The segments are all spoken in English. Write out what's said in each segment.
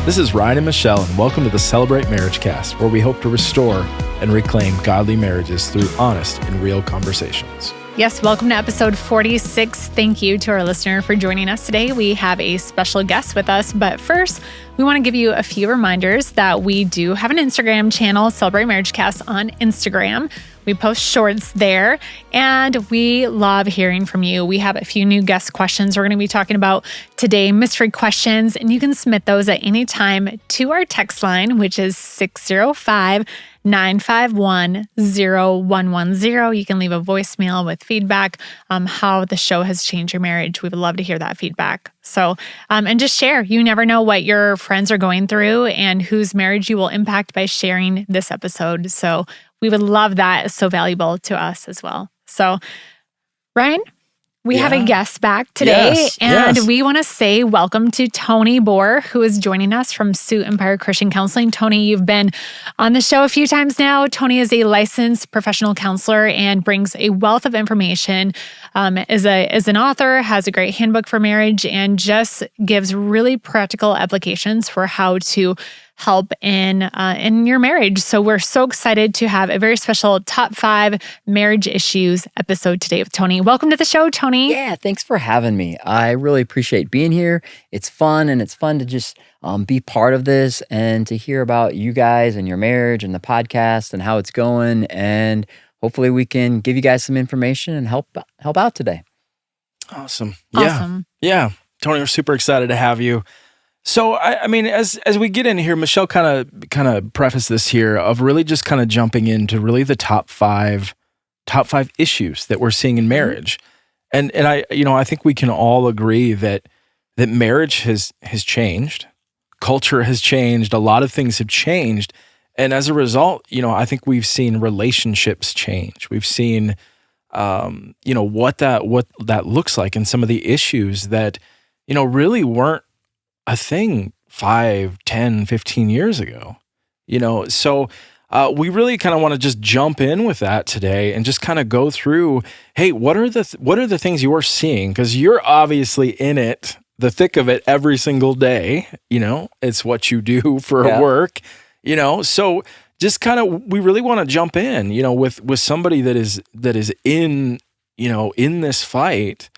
This is Ryan and Michelle, and welcome to the Celebrate MarriageCast, where we hope to restore and reclaim godly marriages through honest and real conversations. Yes, welcome to episode 46. Thank you to our listener for joining us today. We have a special guest with us, but first, we want to give you a few reminders that we do have an Instagram channel, Celebrate MarriageCast on Instagram. We post shorts there, and we love hearing from you. We have a few new guest questions we're going to be talking about today, mystery questions, and you can submit those at any time to our text line, which is 605-951-0110. You can leave a voicemail with feedback how the show has changed your marriage. We would love to hear that feedback. So, and just share. You never know what your friends are going through and whose marriage you will impact by sharing this episode. So we would love that. It's so valuable to us as well. So, Ryan, we have a guest back today, we want to say welcome to Tony Boer, who is joining us from Sioux Empire Christian Counseling. Tony, you've been on the show a few times now. Tony is a licensed professional counselor and brings a wealth of information. Is an author, has a great handbook for marriage, and just gives really practical applications for how to help in your marriage. So we're so excited to have a very special top 5 marriage issues episode today with Tony. Welcome to the show, Tony. Yeah, thanks for having me. I really appreciate being here. It's fun, and it's fun to just be part of this and to hear about you guys and your marriage and the podcast and how it's going. And hopefully we can give you guys some information and help out today. Awesome. Yeah. Tony, we're super excited to have you. So, I mean, as we get in here, Michelle kind of prefaced this here of really just kind of jumping into really the top five issues that we're seeing in marriage, and I think we can all agree that marriage has changed, culture has changed, a lot of things have changed, and as a result, I think we've seen relationships change. We've seen, what that looks like, and some of the issues that really weren't a thing 5, 10, 15 years ago, so we really kind of want to just jump in with that today and just kind of go through, hey, what are the things you're seeing? Because you're obviously in it, the thick of it every single day, it's what you do for work, so just kind of, we really want to jump in, with somebody that is in, in this fight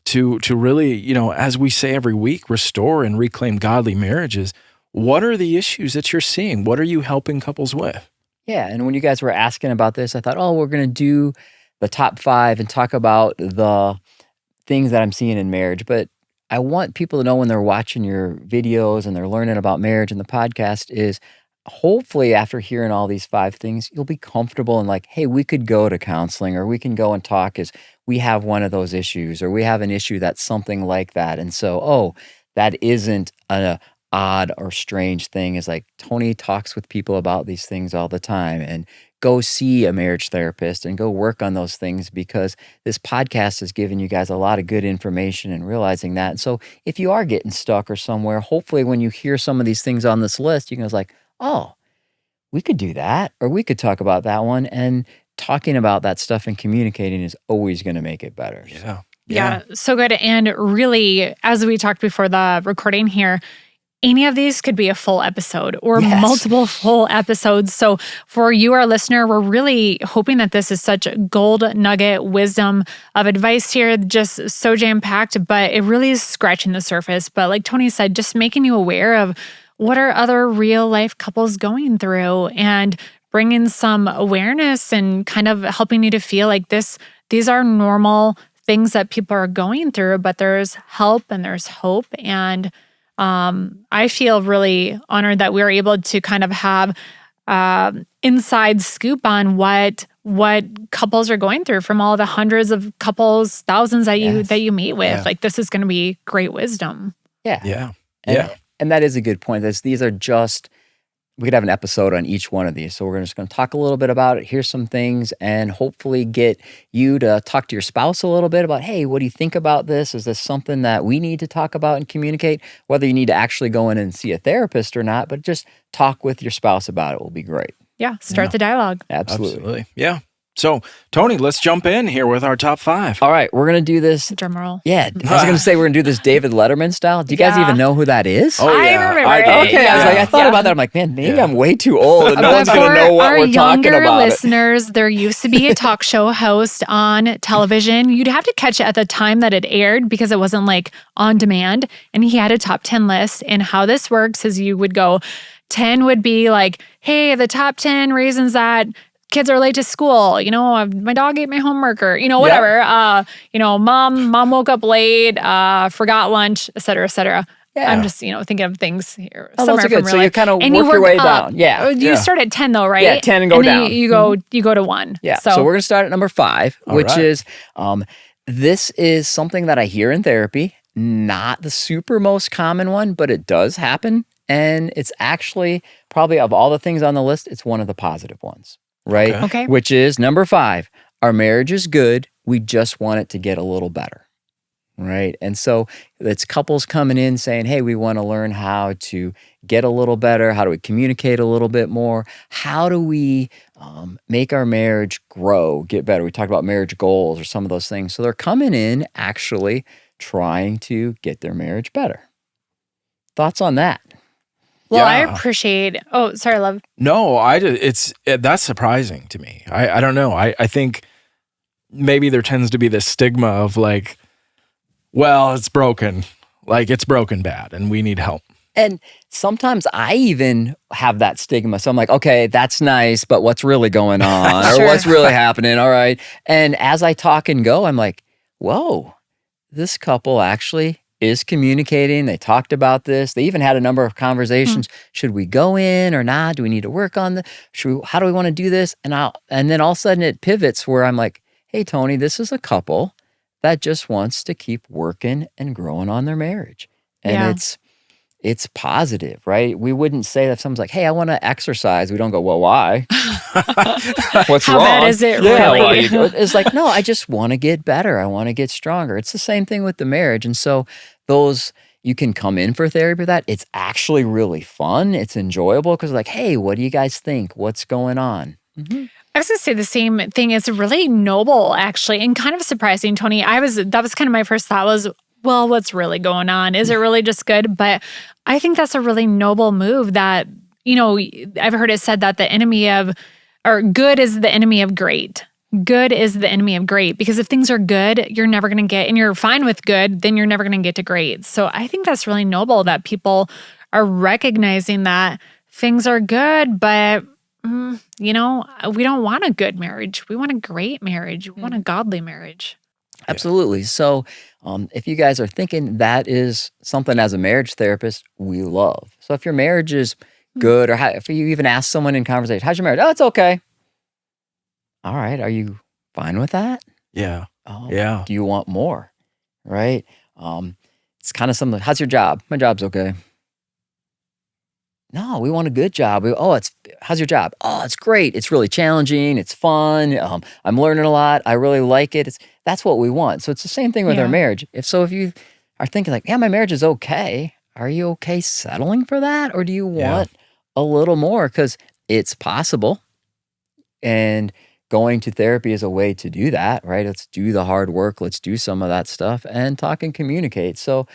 to really, as we say every week, restore and reclaim godly marriages. What are the issues that you're seeing? What are you helping couples with? Yeah, and when you guys were asking about this, I thought, we're going to do the top 5 and talk about the things that I'm seeing in marriage. But I want people to know when they're watching your videos and they're learning about marriage and the podcast is hopefully after hearing all these 5 things, you'll be comfortable and like, hey, we could go to counseling or we can go and talk as we have one of those issues or we have an issue that's something like that. And so, that isn't an odd or strange thing. It's like Tony talks with people about these things all the time, and go see a marriage therapist and go work on those things, because this podcast has given you guys a lot of good information and realizing that. And so if you are getting stuck or somewhere, hopefully when you hear some of these things on this list, you can go like, we could do that, or we could talk about that one. And talking about that stuff and communicating is always going to make it better. Yeah, so good. And really, as we talked before the recording here, any of these could be a full episode or multiple full episodes. So for you, our listener, we're really hoping that this is such a gold nugget wisdom of advice here, just so jam-packed, but it really is scratching the surface. But like Tony said, just making you aware of what are other real life couples going through and bringing some awareness and kind of helping you to feel like these are normal things that people are going through, but there's help and there's hope. And I feel really honored that we were able to kind of have inside scoop on what couples are going through from all the hundreds of couples, thousands that you meet with. Yeah. Like, this is going to be great wisdom. Yeah. And that is a good point. These are just, we could have an episode on each one of these. So we're just going to talk a little bit about it, hear some things, and hopefully get you to talk to your spouse a little bit about, hey, what do you think about this? Is this something that we need to talk about and communicate? Whether you need to actually go in and see a therapist or not, but just talk with your spouse about it will be great. Yeah, start the dialogue. Absolutely. Yeah. So, Tony, let's jump in here with our top 5. All right, we're going to do this. Drum roll. Yeah, I was going to say we're going to do this David Letterman style. Do you guys even know who that is? Oh, yeah. I remember I it. Okay, I was like, I thought about that. I'm like, man, maybe I'm way too old and no But one's going to know what we're talking For our about. younger listeners, there used to be a talk show host on television. You'd have to catch it at the time that it aired because it wasn't like on demand. And he had a top 10 list. And how this works is you would go, 10 would be like, hey, the top 10 reasons that kids are late to school. You know, my dog ate my homework, or, you know, whatever. Yeah. You know, mom woke up late, forgot lunch, et cetera, et cetera. Yeah. I'm just, thinking of things here. Oh, somewhere those are good. from So real you life. kind of And work your way up. down. Yeah. You start at 10 though, right? Yeah, 10 and go then down. You go to 1. Yeah. So we're going to start at number 5, which right. is this is something that I hear in therapy, not the super most common one, but it does happen. And it's actually probably of all the things on the list, it's one of the positive ones, right? Okay. Which is number 5. Our marriage is good. We just want it to get a little better, right? And so it's couples coming in saying, hey, we want to learn how to get a little better. How do we communicate a little bit more? How do we make our marriage grow, get better? We talked about marriage goals or some of those things. So they're coming in actually trying to get their marriage better. Thoughts on that? Well, I appreciate. Oh, sorry, love. No, that's surprising to me. I don't know. I think maybe there tends to be this stigma of like, well, it's broken. Like it's broken bad and we need help. And sometimes I even have that stigma. So I'm like, okay, that's nice, but what's really going on? Or what's really happening? All right. And as I talk and go, I'm like, whoa, this couple actually is communicating. They talked about this. They even had a number of conversations. Should we go in or not? Do we need to work on this? How do we want to do this? And then all of a sudden it pivots where I'm like, hey, Tony, this is a couple that just wants to keep working and growing on their marriage. And it's positive, right? We wouldn't say that if someone's like, hey, I want to exercise. We don't go, well, why? What's How wrong? bad is it really? It's like, no, I just want to get better. I want to get stronger. It's the same thing with the marriage. And so you can come in for therapy with that. It's actually really fun. It's enjoyable because like, hey, what do you guys think? What's going on? Mm-hmm. I was going to say the same thing. It's really noble, actually, and kind of surprising, Tony. That was kind of my first thought was, well, what's really going on? Is it really just good? But I think that's a really noble move that, I've heard it said that good is the enemy of great. Good is the enemy of great, because if things are good, you're never going to get, and you're fine with good, then you're never going to get to great. So I think that's really noble that people are recognizing that things are good, but we don't want a good marriage. We want a great marriage. We want a godly marriage. Absolutely. So if you guys are thinking that is something as a marriage therapist we love. So if your marriage is good, or if you even ask someone in conversation, how's your marriage? Oh, it's okay. All right. Are you fine with that? Yeah. Oh, yeah. Do you want more? Right? It's kind of something. How's your job? My job's okay. No, we want a good job. How's your job? Oh, it's great. It's really challenging. It's fun. I'm learning a lot. I really like it. That's what we want. So it's the same thing with our marriage. If you are thinking like, yeah, my marriage is okay. Are you okay settling for that? Or do you want a little more? Because it's possible. And going to therapy is a way to do that, right? Let's do the hard work. Let's do some of that stuff and talk and communicate. So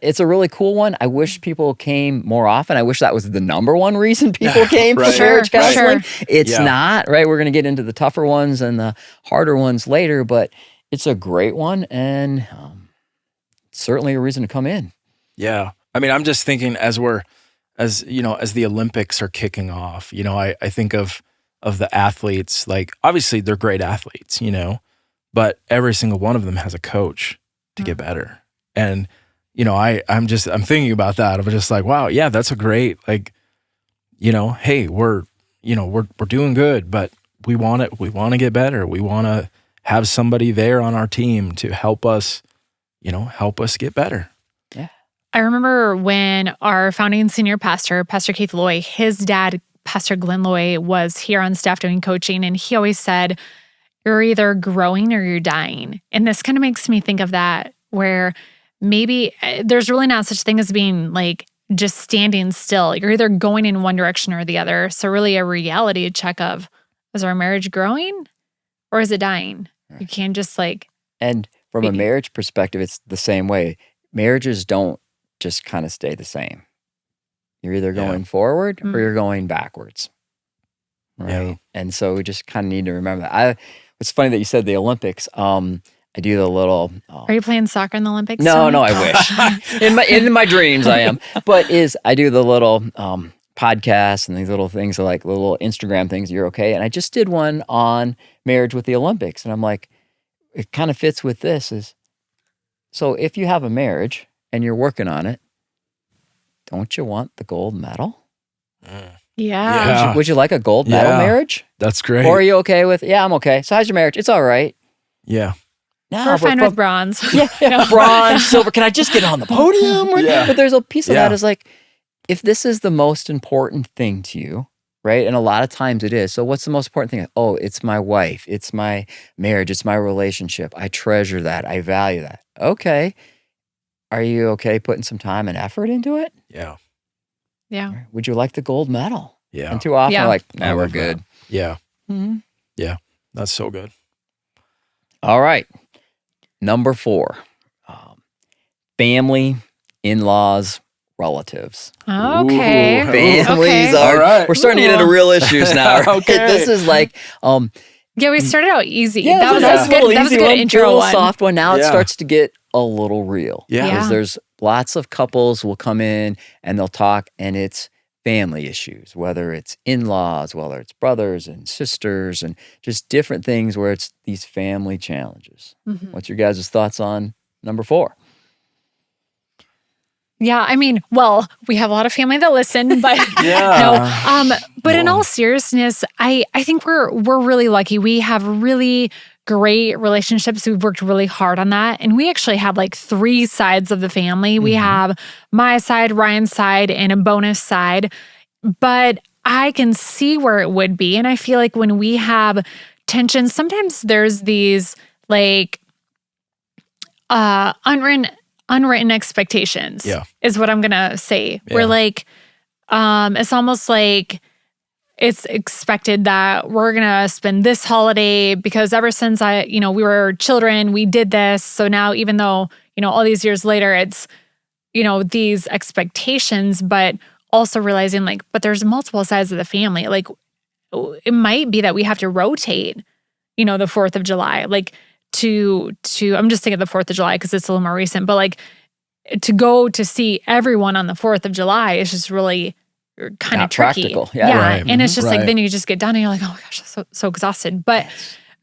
it's a really cool one. I wish people came more often. I wish that was the number one reason people came for marriage counseling. It's not, right? We're going to get into the tougher ones and the harder ones later, but it's a great one and certainly a reason to come in. Yeah. I mean, I'm just thinking as the Olympics are kicking off, I think of the athletes, like obviously they're great athletes, but every single one of them has a coach to get better. And, I'm thinking about that. I'm just like, wow, yeah, that's a great, like, hey, we're doing good, but we want to get better. We want to have somebody there on our team to help us get better. Yeah. I remember when our founding senior pastor, Pastor Keith Loy, his dad, Pastor Glenn Loy, was here on staff doing coaching, and he always said, you're either growing or you're dying. And this kind of makes me think of that, where maybe there's really not such thing as being like just standing still. You're either going in one direction or the other. So really a reality check of, is our marriage growing or is it dying? You can't just like. And from a marriage perspective, it's the same way. Marriages don't just kind of stay the same. You're either going forward or you're going backwards. Right. Yeah. And so we just kind of need to remember that. It's funny that you said the Olympics. I do the little. Are you playing soccer in the Olympics? No, I wish. in my dreams, I am. But I do the little podcasts and these little things, like little Instagram things. You're okay. And I just did one on marriage with the Olympics, and I'm like, it kind of fits with this. So if you have a marriage and you're working on it, don't you want the gold medal? Yeah. Would you like a gold medal marriage? That's great. Or are you okay with? Yeah, I'm okay. So how's your marriage? It's all right. Yeah. No, we're fine with bronze. Bronze, silver. Can I just get on the podium? But there's a piece of that is like, if this is the most important thing to you, right? And a lot of times it is. So what's the most important thing? Oh, it's my wife. It's my marriage. It's my relationship. I treasure that. I value that. Okay. Are you okay putting some time and effort into it? Yeah. Yeah. Would you like the gold medal? Yeah. And too often we're like, nah, we're good. That. Yeah. Mm-hmm. Yeah. That's so good. All right. Number 4, family, in-laws, relatives. Okay. Ooh, families are, right. We're starting to get into real issues now. Right? Okay. This is like, we started out easy. Yeah, that was a good. That was a good intro one. Soft one. Now it starts to get a little real. Yeah. Because there's lots of couples will come in and they'll talk, and it's family issues, whether it's in-laws, whether it's brothers and sisters, and just different things where it's these family challenges. Mm-hmm. What's your guys' thoughts on number 4? Yeah, I mean, well, we have a lot of family that listen, but but in all seriousness, I think we're really lucky. We have really great relationships. We've worked really hard on that. And we actually have like 3 sides of the family. We have my side, Ryan's side, and a bonus side. But I can see where it would be. And I feel like when we have tensions, sometimes there's these like unwritten expectations is what I'm going to say. Yeah. Where like, it's almost like it's expected that we're going to spend this holiday because ever since we were children, we did this. So now, even though, all these years later, it's, these expectations, but also realizing like, but there's multiple sides of the family. Like it might be that we have to rotate, the 4th of July, like to I'm just thinking of the 4th of July because it's a little more recent, but like to go to see everyone on the 4th of July is just really kind of tricky. Practical. Yeah. Right. And it's just like, then you just get done and you're like, oh my gosh, I'm so exhausted. But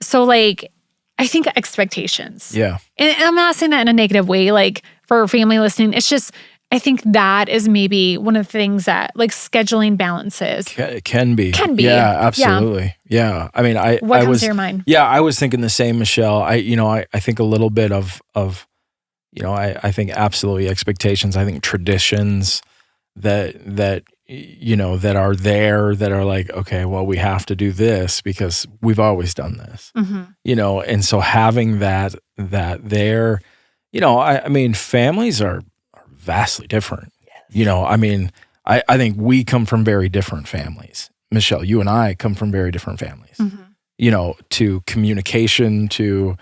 so like, I think expectations. Yeah. And I'm not saying that in a negative way, like for family listening, it's just, I think that is maybe one of the things that like scheduling balances. It can be. Yeah, absolutely. Yeah. I mean, what comes to your mind? Yeah, I was thinking the same, Michelle. I think a little bit of I think absolutely expectations. I think traditions that are there that are like, okay, well, we have to do this because we've always done this, and so having that there, I mean, families are vastly different. Yes. I mean, I think we come from very different families. Michelle, you and I come from very different families, to communication, to,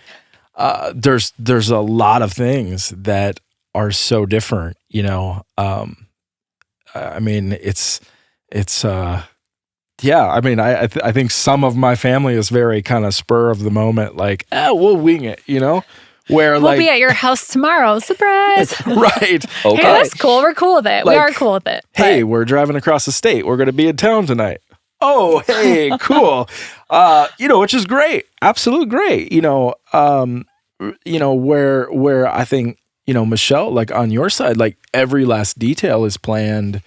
there's a lot of things that are so different, I mean, I mean, I think some of my family is very kind of spur of the moment, like, we'll wing it, where we'll be at your house tomorrow. Surprise. Right. Okay. Hey, that's cool. We're cool with it. Like, we are cool with it. Hey, we're driving across the state. We're going to be in town tonight. Oh, hey, cool. Which is great. Absolutely great. Where I think, Michelle, like on your side, like every last detail is planned,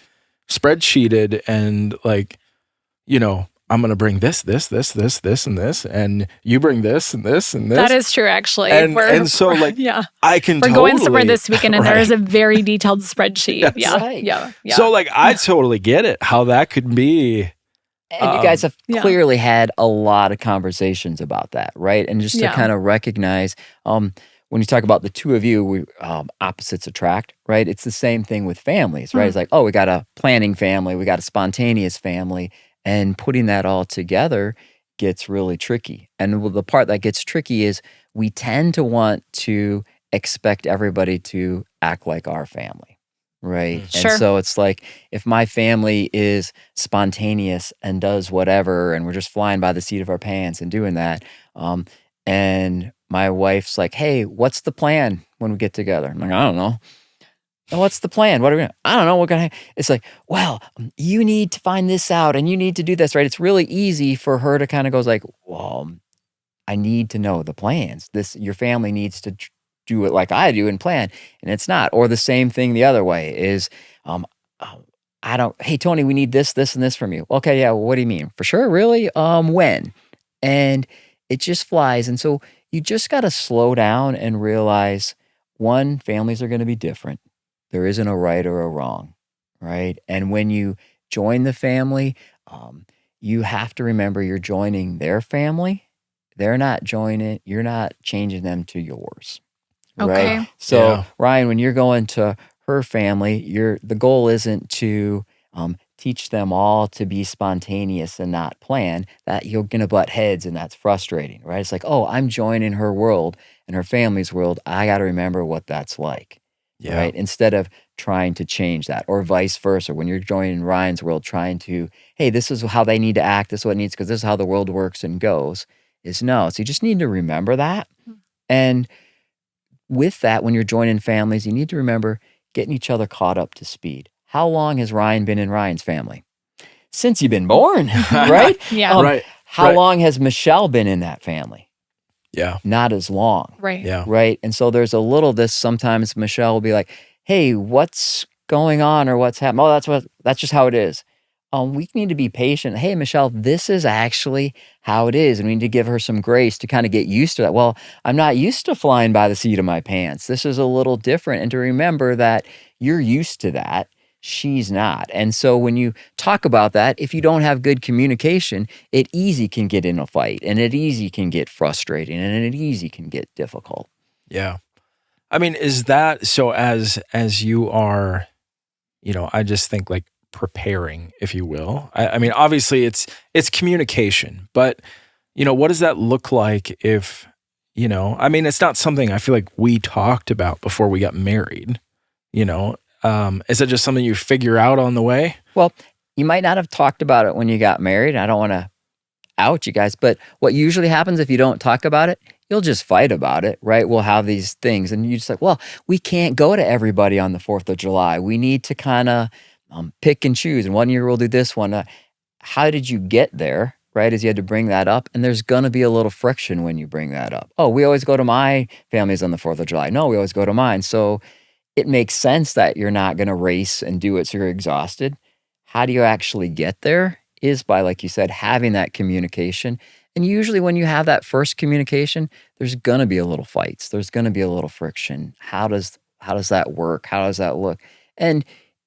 spreadsheeted, and like, I'm going to bring this, and this, and you bring this and this and this. That is true, actually. And so like, I can We're going somewhere this weekend and there is a very detailed spreadsheet. Yes. Yeah. Right. Yeah. So like, I totally get it, how that could be. And you guys have clearly had a lot of conversations about that, right? And just to kind of recognize, when you talk about the two of you, opposites attract, right? It's the same thing with families, right? It's like, we got a planning family, we got a spontaneous family, and putting that all together gets really tricky. And the part that gets tricky is we tend to want to expect everybody to act like our family, right? Sure. And so it's like, if my family is spontaneous and does whatever, and we're just flying by the seat of our pants and doing that, and my wife's like, hey, what's the plan when we get together? I'm like, I don't know. And what's the plan? What are we gonna? I don't know. We're gonna. It's like, well, you need to find this out, and you need to do this, right? It's really easy for her to kind of goes like, well, I need to know the plans. Your family needs to do it like I do and plan, and it's not. Or the same thing the other way is, I don't. Hey, Tony, we need this, this, and this from you. Okay, yeah. Well, what do you mean? For sure, really? When? And it just flies. And so you just got to slow down and realize, one, families are going to be different. There isn't a right or a wrong, right? And when you join the family, you have to remember you're joining their family. They're not joining, you're not changing them to yours, right? Okay. So, Ryan, when you're going to her family, the goal isn't to teach them all to be spontaneous and not plan. That you're going to butt heads, and that's frustrating, right? It's like, oh, I'm joining her world and her family's world. I got to remember what that's like. Yeah. Right. Instead of trying to change that, or vice versa. When you're joining Ryan's world, trying to, hey, this is how they need to act. This is what it needs, because this is how the world works and goes. Is no. So you just need to remember that. And with that, when you're joining families, you need to remember getting each other caught up to speed. How long has Ryan been in Ryan's family? Since you've been born, right? Yeah. Right. How long has Michelle been in that family? Yeah. Not as long. Right. Yeah. Right. And so there's a little this, sometimes Michelle will be like, hey, what's going on, or what's happening? Oh, that's just how it is. We need to be patient. Hey, Michelle, this is actually how it is. And we need to give her some grace to kind of get used to that. Well, I'm not used to flying by the seat of my pants. This is a little different. And to remember that you're used to that. She's not. And so when you talk about that, if you don't have good communication, it easy can get in a fight, and it easy can get frustrating, and it easy can get difficult. Yeah. I mean, is that so as you are, I just think like preparing, if you will. I mean, obviously it's communication, but what does that look like if, I mean, it's not something I feel like we talked about before we got married, is it just something you figure out on the way? Well, you might not have talked about it when you got married. I don't want to out you guys, but what usually happens if you don't talk about it, you'll just fight about it, right? We'll have these things, and you just like, well, we can't go to everybody on the 4th of July. We need to kind of pick and choose. And one year we'll do this one. How did you get there, right? As you had to bring that up. And there's going to be a little friction when you bring that up. Oh, we always go to my families on the 4th of July. No, we always go to mine. So it makes sense that you're not going to race and do it so you're exhausted. How do you actually get there is by, like you said, having that communication. And usually when you have that first communication, there's going to be a little fights. There's going to be a little friction. How does that work? How does that look? And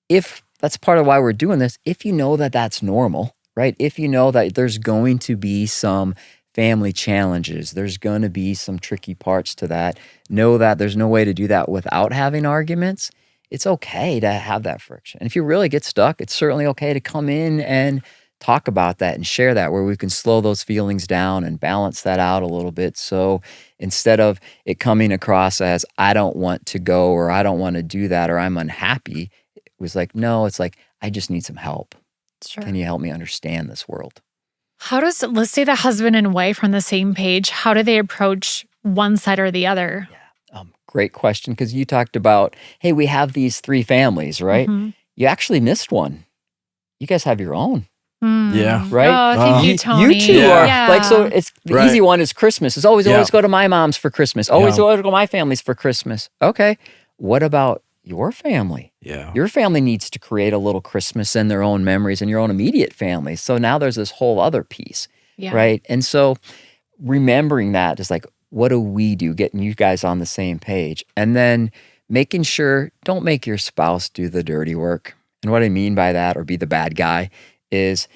if that's part of why we're doing this, if you know that that's normal, right? If you know that there's going to be some family challenges, there's going to be some tricky parts to that, know that there's no way to do that without having arguments. It's okay to have that friction. And if you really get stuck, it's certainly okay to come in and talk about that and share that, where we can slow those feelings down and balance that out a little bit. So instead of it coming across as, I don't want to go, or I don't want to do that, or I'm unhappy, it was like, no, it's like, I just need some help. Sure. Can you help me understand this world? Let's say the husband and wife are on the same page. How do they approach one side or the other? Yeah. Great question, because you talked about, hey, we have these 3 families, right? Mm-hmm. You actually missed one. You guys have your own. Yeah. Right? Oh, thank you, Tony. You two are like, so it's the Right. easy one is Christmas. It's always go to my mom's for Christmas. Always go to my family's for Christmas. Okay. What about your family? Yeah. Your family needs to create a little Christmas in their own memories and your own immediate family. So now there's this whole other piece, right? And so remembering that is like, what do we do? Getting you guys on the same page. And then making sure, don't make your spouse do the dirty work. And what I mean by that, or be the bad guy, is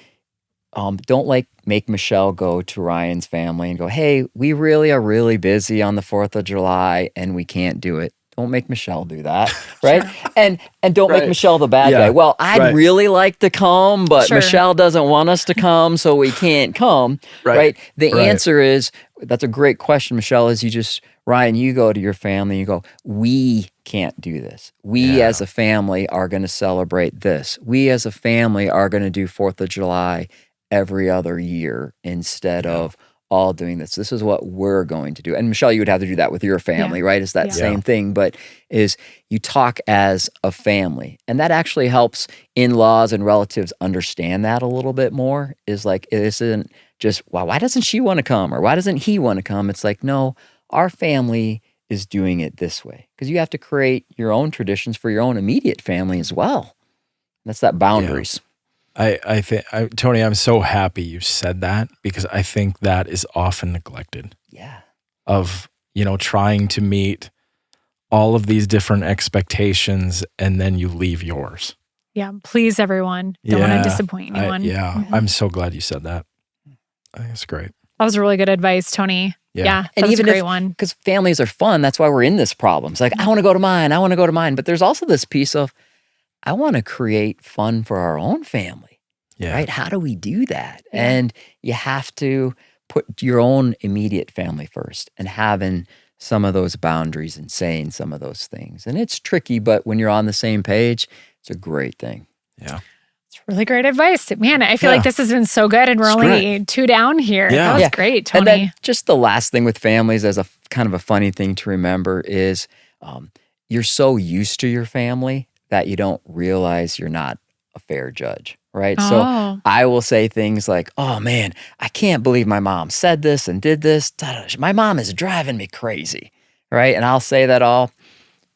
don't make Michelle go to Ryan's family and go, hey, we really are really busy on the 4th of July and we can't do it. Don't make Michelle do that, right? And don't make Michelle the bad guy. Well, I'd really like to come, but Michelle doesn't want us to come, so we can't come, right? The answer is, that's a great question, Michelle, is Ryan, you go to your family, you go, we can't do this. We as a family are going to celebrate this. We as a family are going to do 4th of July every other year instead of all doing this. This is what we're going to do. And Michelle, you would have to do that with your family, right? It's that same thing, but is you talk as a family. And that actually helps in-laws and relatives understand that a little bit more, is like, it isn't just, well, why doesn't she want to come? Or why doesn't he want to come? It's like, no, our family is doing it this way. Because you have to create your own traditions for your own immediate family as well. That's that boundaries. I think, Tony, I'm so happy you said that, because I think that is often neglected. Yeah. Of, trying to meet all of these different expectations and then you leave yours. Yeah. Please, everyone. Don't want to disappoint anyone. I'm so glad you said that. I think it's great. That was really good advice, Tony. Yeah, and that's even a great one. Because families are fun. That's why we're in this problem. It's like, I want to go to mine. I want to go to mine. But there's also this piece of, I want to create fun for our own family. Yeah. Right? How do we do that? Yeah. And you have to put your own immediate family first and having some of those boundaries and saying some of those things. And it's tricky, but when you're on the same page, it's a great thing. Yeah. It's really great advice. Man, I feel like this has been so good and we're only 2 down here. Yeah. That was great, Tony. And then just the last thing with families as a kind of a funny thing to remember is you're so used to your family that you don't realize you're not a fair judge. Right. Oh. So I will say things like, oh man, I can't believe my mom said this and did this. My mom is driving me crazy. Right. And I'll say that all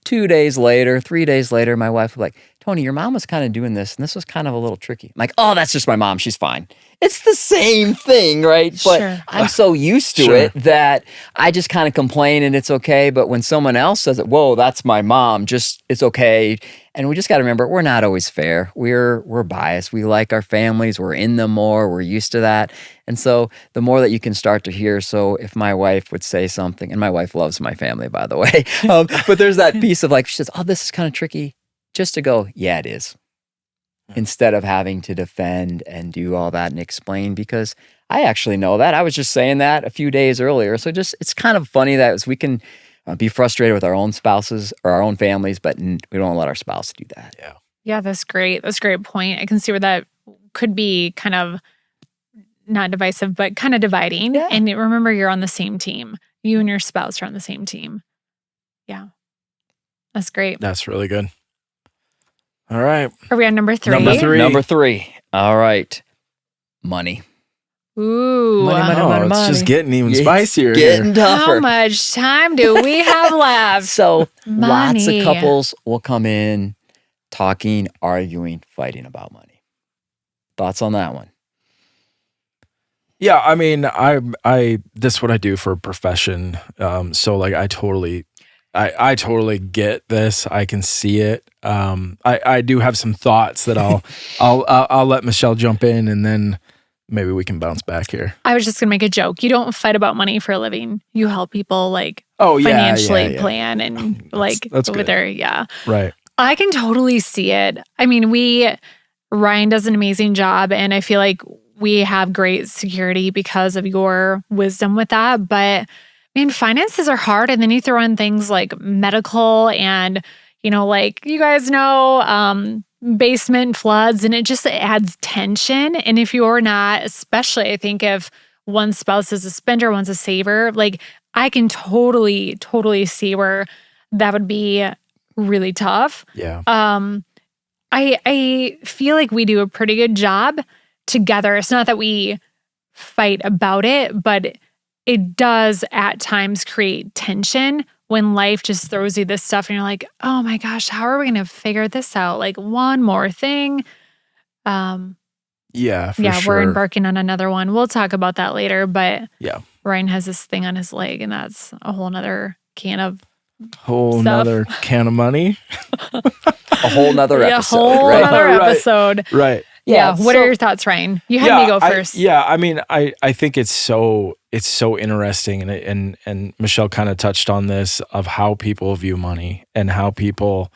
2 days later, 3 days later, my wife will be like, Tony, your mom was kind of doing this and this was kind of a little tricky. I'm like, oh, that's just my mom. She's fine. It's the same thing, right? But I'm so used to it that I just kind of complain and it's okay. But when someone else says it, whoa, that's my mom, it's okay. And we just got to remember, we're not always fair. We're biased. We like our families. We're in them more. We're used to that. And so the more that you can start to hear, so if my wife would say something, and my wife loves my family, by the way, but there's that piece of like, she says, oh, this is kind of tricky. Just to go, yeah, it is. Instead of having to defend and do all that and explain, because I actually know that. I was just saying that a few days earlier. So it's kind of funny that we can be frustrated with our own spouses or our own families, but we don't let our spouse do that. Yeah. Yeah, that's great. That's a great point. I can see where that could be kind of not divisive, but kind of dividing. Yeah. And remember, you're on the same team. You and your spouse are on the same team. Yeah. That's great. That's really good. All right. Are we on number 3? Number 3. All right. Money. Ooh. Money. It's just getting even spicier. Getting tougher. How much time do we have left? So lots of couples will come in talking, arguing, fighting about money. Thoughts on that one? Yeah, I mean, I this is what I do for a profession. So like I totally get this. I can see it. I do have some thoughts that I'll let Michelle jump in and then maybe we can bounce back here. I was just gonna make a joke. You don't fight about money for a living. You help people financially plan and that's over there. Yeah. Right. I can totally see it. I mean, Ryan does an amazing job and I feel like we have great security because of your wisdom with that. But man, finances are hard. And then you throw in things like medical and, like you guys know, basement floods, and it just adds tension. And if you're not, especially I think if one spouse is a spender, one's a saver, like I can totally see where that would be really tough. Yeah. I feel like we do a pretty good job together. It's not that we fight about it, but it does at times create tension when life just throws you this stuff and you're like, oh my gosh, how are we going to figure this out? Like one more thing. Yeah, for sure. We're embarking on another one. We'll talk about that later, but yeah, Ryan has this thing on his leg and that's a whole nother can of nother can of money. A whole nother episode. A whole nother episode. Right. Yeah. What are your thoughts, Ryan? You had me go first. I mean, I think it's so interesting, and Michelle kind of touched on this of how people view money and how people,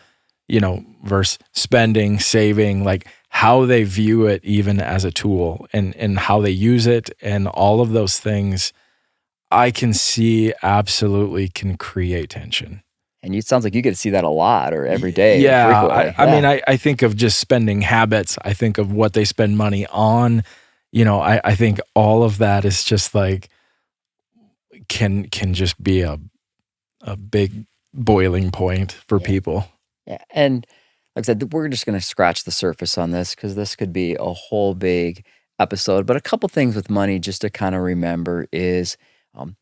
versus spending, saving, like how they view it even as a tool and how they use it and all of those things. I can see absolutely can create tension. And it sounds like you get to see that a lot or every day. Yeah. I mean, I think of just spending habits. I think of what they spend money on. I think all of that is just like, can just be a big boiling point for people. Yeah. And like I said, we're just going to scratch the surface on this because this could be a whole big episode. But a couple things with money just to kind of remember is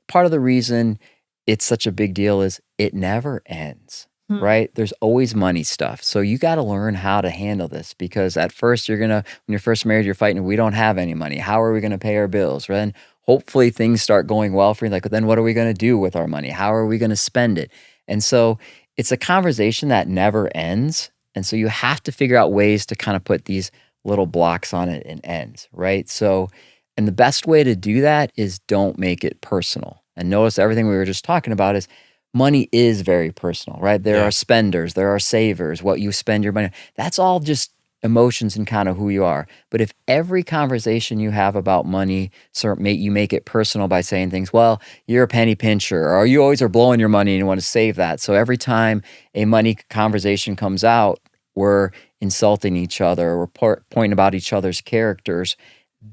part of the reason it's such a big deal is it never ends, right? There's always money stuff. So you got to learn how to handle this because at first when you're first married, you're fighting, we don't have any money. How are we going to pay our bills? Then hopefully things start going well for you. Like, then what are we going to do with our money? How are we going to spend it? And so it's a conversation that never ends. And so you have to figure out ways to kind of put these little blocks on it and ends, right? So, and the best way to do that is don't make it personal. And notice everything we were just talking about is money is very personal, right? There are spenders, there are savers, what you spend your money on. That's all just emotions and kind of who you are. But if every conversation you have about money, you make it personal by saying things, well, you're a penny pincher, or you always are blowing your money and you want to save that. So every time a money conversation comes out, we're insulting each other, we're pointing about each other's characters,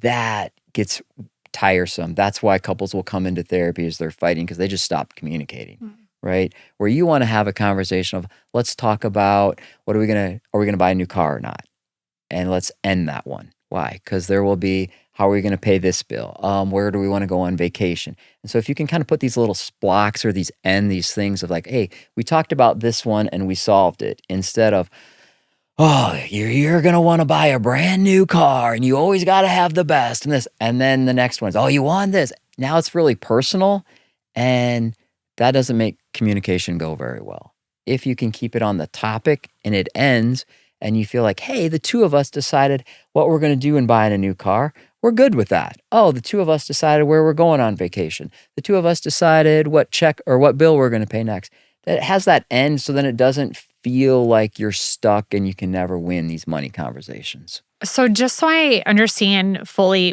that gets tiresome. That's why couples will come into therapy as they're fighting because they just stopped communicating, right? Where you want to have a conversation of, let's talk about are we going to buy a new car or not? And let's end that one. Why? Because there will be, how are we going to pay this bill? Where do we want to go on vacation? And so if you can kind of put these little blocks or these things of like, hey, we talked about this one and we solved it, instead of, oh, you're going to want to buy a brand new car and you always got to have the best and this. And then the next one's, oh, you want this. Now it's really personal, and that doesn't make communication go very well. If you can keep it on the topic and it ends and you feel like, hey, the two of us decided what we're going to do in buying a new car, we're good with that. Oh, the two of us decided where we're going on vacation. The two of us decided what check or what bill we're going to pay next. That has that end, so then it doesn't feel like you're stuck and you can never win these money conversations. So just so I understand fully,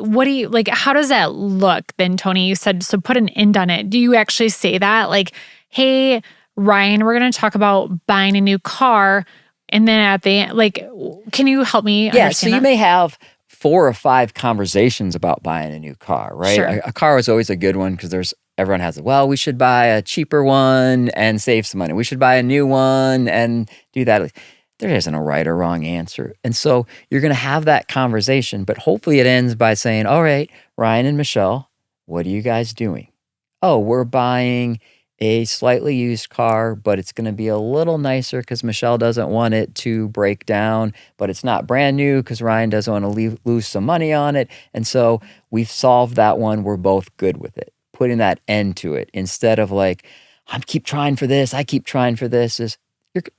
how does that look then, Tony? You said, so put an end on it. Do you actually say that? Like, hey, Ryan, we're going to talk about buying a new car. And then at the end, like, can you help me understand that? So you may have 4 or 5 conversations about buying a new car, right? Sure. A car is always a good one because everyone has it. Well, we should buy a cheaper one and save some money. We should buy a new one and do that. There isn't a right or wrong answer. And so you're going to have that conversation, but hopefully it ends by saying, all right, Ryan and Michelle, what are you guys doing? Oh, we're buying a slightly used car, but it's going to be a little nicer because Michelle doesn't want it to break down, but it's not brand new because Ryan doesn't want to lose some money on it. And so we've solved that one. We're both good with it. Putting that end to it instead of like, I keep trying for this, I keep trying for this, is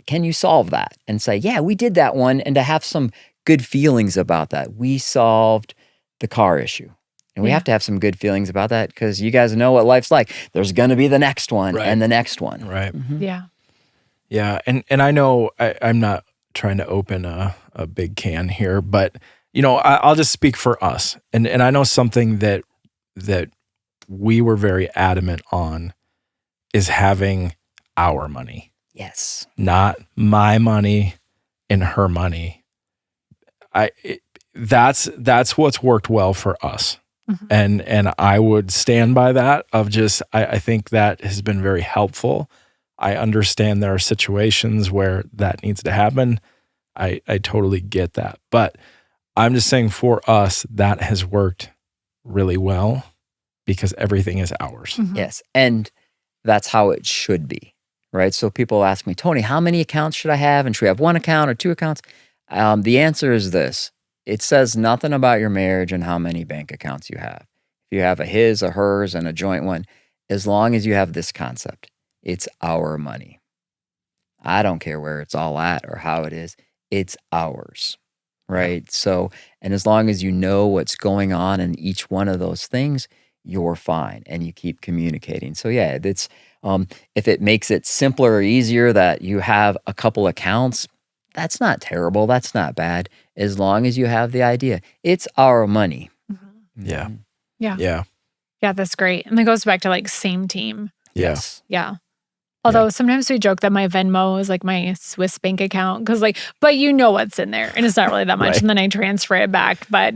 can you solve that? And say, yeah, we did that one, and to have some good feelings about that. We solved the car issue. And we have to have some good feelings about that because you guys know what life's like. There's going to be the next one and the next one. Right. Mm-hmm. Yeah. Yeah. And I know I'm not trying to open a big can here, but, I'll just speak for us. And I know something that we were very adamant on is having our money. Yes. Not my money and her money. That's what's worked well for us. Mm-hmm. And I would stand by that of just, I think that has been very helpful. I understand there are situations where that needs to happen. I totally get that. But I'm just saying for us, that has worked really well because everything is ours. Mm-hmm. Yes. And that's how it should be, right? So people ask me, Tony, how many accounts should I have? And should we have 1 account or 2 accounts? The answer is this. It says nothing about your marriage and how many bank accounts you have. If you have a his, a hers, and a joint one, as long as you have this concept, it's our money. I don't care where it's all at or how it is. It's ours, right? So, and as long as you know what's going on in each one of those things, you're fine, and you keep communicating. So yeah, it's if it makes it simpler or easier that you have a couple accounts, that's not terrible. That's not bad. As long as you have the idea, it's our money. Yeah. Yeah. Yeah. Yeah, that's great. And it goes back to like same team. Yes. Yeah. Although sometimes we joke that my Venmo is like my Swiss bank account because but you know what's in there and it's not really that much. And then I transfer it back. But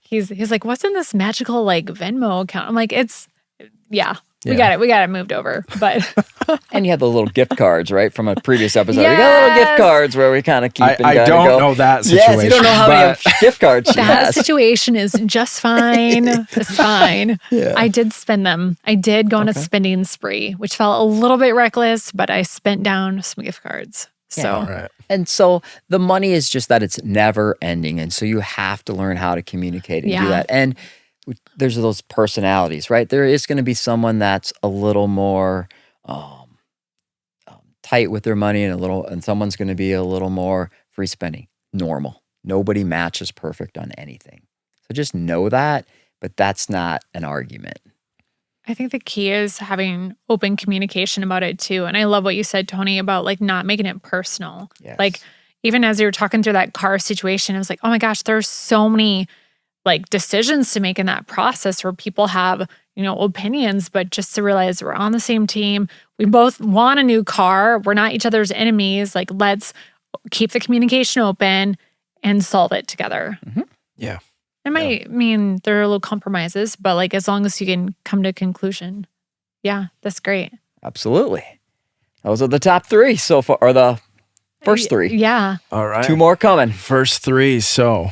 he's like, what's in this magical like Venmo account? I'm like, we got it moved over. But and you have the little gift cards, right, from a previous episode. You got little gift cards where we kind of keep. I don't know that situation. Yes, you don't know how many gift cards she has. That situation is just fine. It's fine. Yeah. I did spend them. I did go on a spending spree, which felt a little bit reckless, but I spent down some gift cards. So, and so the money is just that it's never ending, and so you have to learn how to communicate and do that. And there's those personalities, right? There is going to be someone that's a little more tight with their money, and someone's going to be a little more free spending. Normal. Nobody matches perfect on anything. So just know that, but that's not an argument. I think the key is having open communication about it too. And I love what you said, Tony, about like not making it personal. Yes. Like even as you were talking through that car situation, I was like, oh my gosh, there's so many like decisions to make in that process where people have, opinions, but just to realize we're on the same team. We both want a new car. We're not each other's enemies. Like, let's keep the communication open and solve it together. Mm-hmm. Yeah. It might mean there are little compromises, but like as long as you can come to a conclusion. Yeah, that's great. Absolutely. Those are the top three so far, or the first three. Yeah. All right. 2 more coming. First 3. So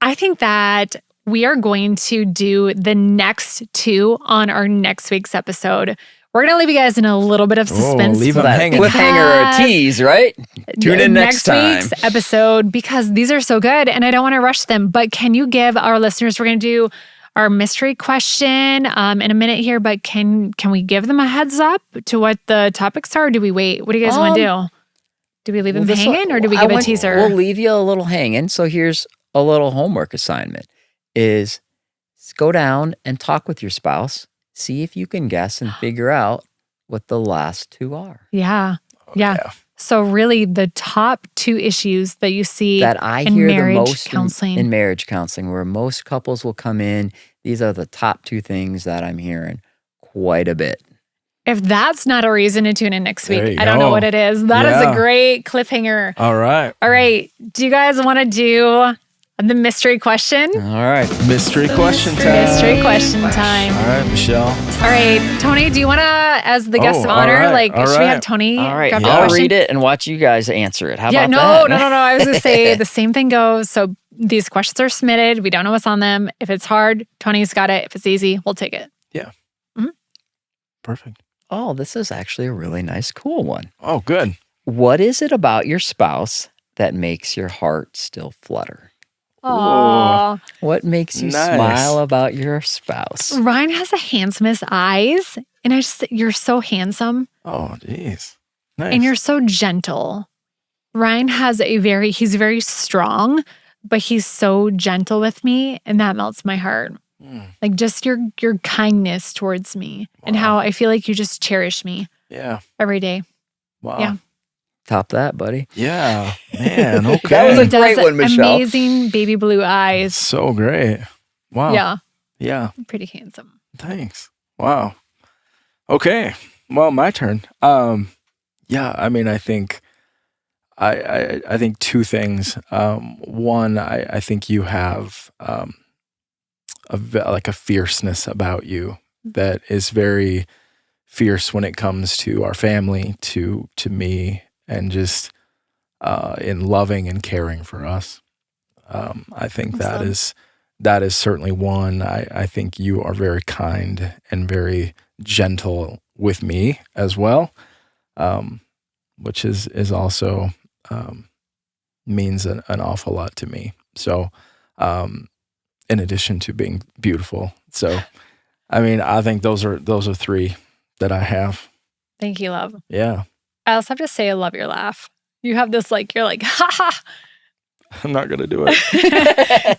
I think that we are going to do the next 2 on our next week's episode. We're going to leave you guys in a little bit of suspense. Leave them hanging. Cliffhanger or a tease, right? Tune in next time. Next week's episode, because these are so good and I don't want to rush them, but can you give our listeners, we're going to do our mystery question in a minute here, but can we give them a heads up to what the topics are, or do we wait? What do you guys want to do? Do we leave them hanging or do we give a teaser? We'll leave you a little hanging. So here's a little homework assignment is go down and talk with your spouse. See if you can guess and figure out what the last 2 are. Yeah. So really the top 2 issues that you see that I in hear marriage the most counseling. in marriage counseling, where most couples will come in. These are the top 2 things that I'm hearing quite a bit. If that's not a reason to tune in next week, I don't know what it is. That is a great cliffhanger. All right. Do you guys want to do the mystery question? All right. Mystery question time. Mystery question time. All right, Michelle. All right. Tony, do you want to, as the guest of honor, should we have Tony? All right. grab the I'll question? read it and watch you guys answer it. How about that? No. I was going to say the same thing goes. So these questions are submitted. We don't know what's on them. If it's hard, Tony's got it. If it's easy, we'll take it. Yeah. Mm-hmm. Perfect. Oh, this is actually a really nice, cool one. Oh, good. What is it about your spouse that makes your heart still flutter? Aww. What makes you smile about your spouse? Ryan has the handsomest eyes, and you're so handsome. Oh, geez. Nice. And you're so gentle. Ryan has he's very strong, but he's so gentle with me, and that melts my heart. Like just your kindness towards me and how I feel like you just cherish me. Yeah. Every day. Wow. Yeah. Top that, buddy. Yeah. Man, okay. That was a great one, Michelle. Amazing baby blue eyes. So great. Wow. Yeah. Yeah. Pretty handsome. Thanks. Wow. Okay. Well, my turn. Yeah, I mean, I think I think 2 things. One, I think you have a fierceness about you that is very fierce when it comes to our family, to me, and just in loving and caring for us. I think awesome. that is certainly one. I think you are very kind and very gentle with me as well, which is also means an awful lot to me. So, in addition to being beautiful. So, I mean, I think those are 3 that I have. Thank you, love. Yeah. I also have to say I love your laugh. You have this you're like, ha ha. I'm not going to do it.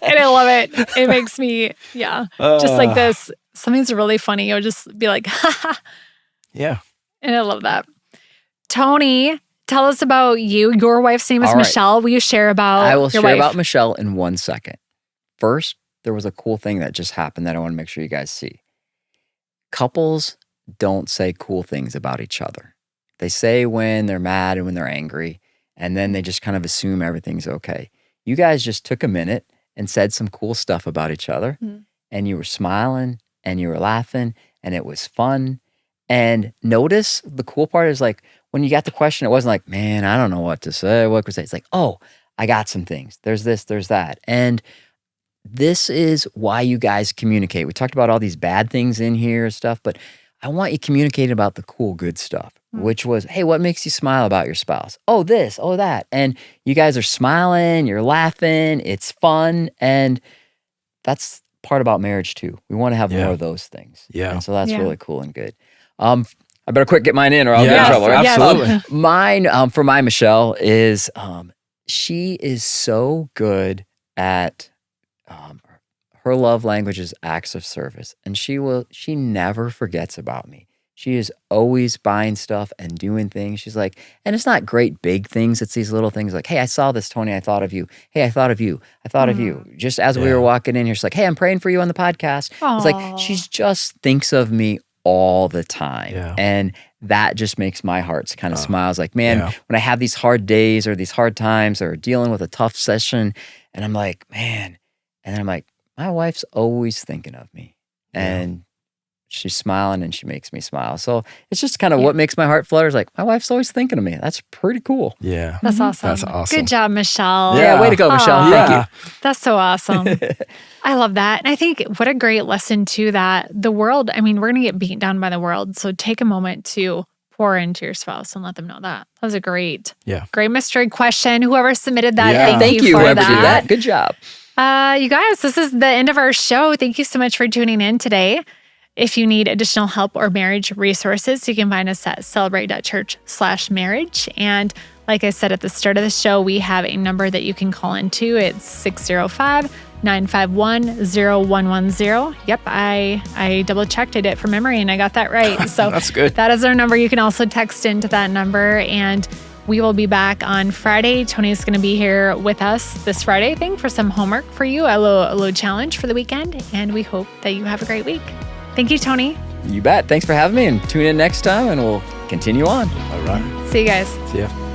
And I love it. It makes me, just like this. Something's really funny. You'll just be like, ha ha. Yeah. And I love that. Tony, tell us about you. Your wife's name is Michelle. Will you share about I will your share wife? about Michelle in 1 second. First, there was a cool thing that just happened that I want to make sure you guys see. Couples don't say cool things about each other. They say when they're mad and when they're angry, and then they just kind of assume everything's okay. You guys just took a minute and said some cool stuff about each other, and you were smiling and you were laughing, and it was fun. And notice the cool part is like when you got the question, it wasn't like, man, I don't know what to say. What could I say? It's like, oh, I got some things. There's this, there's that. And this is why you guys communicate. We talked about all these bad things in here and stuff, but I want you communicating about the cool, good stuff, which was, hey, what makes you smile about your spouse? Oh, this, oh, that. And you guys are smiling, you're laughing, it's fun. And that's part about marriage too. We want to have more of those things. Yeah. And so that's really cool and good. I better quick get mine in or I'll get in trouble. Right? Absolutely. Mine, for my Michelle, is she is so good at her love language is acts of service. And she never forgets about me. She is always buying stuff and doing things. She's like, and it's not great big things. It's these little things like, hey, I saw this, Tony. I thought of you. Hey, I thought of you. I thought of you. Just as we were walking in here, she's like, hey, I'm praying for you on the podcast. Aww. It's like, she just thinks of me all the time. Yeah. And that just makes my heart kind of smile. It's like, man, when I have these hard days or these hard times or dealing with a tough session, and I'm like, man, and then I'm like, my wife's always thinking of me. And she's smiling and she makes me smile. So it's just kind of what makes my heart flutter is like, my wife's always thinking of me. That's pretty cool. Yeah. That's awesome. That's awesome. Good job, Michelle. Yeah, way to go, Michelle. Thank you. That's so awesome. I love that. And I think what a great lesson too, that the world, I mean, we're going to get beaten down by the world. So take a moment to pour into your spouse and let them know that. That was a great mystery question. Whoever submitted that, thank you for whoever that. did that. Good job. You guys, this is the end of our show. Thank you so much for tuning in today. If you need additional help or marriage resources, you can find us at celebrate.church/marriage. And like I said at the start of the show, we have a number that you can call into. It's 605-951-0110. Yep, I double checked. I did it from memory and I got that right. So that's good. That is our number. You can also text into that number, and we will be back on Friday. Tony's going to be here with us this Friday, I think, for some homework for you, a little challenge for the weekend. And we hope that you have a great week. Thank you, Tony. You bet. Thanks for having me, and tune in next time and we'll continue on. All right. See you guys. See ya.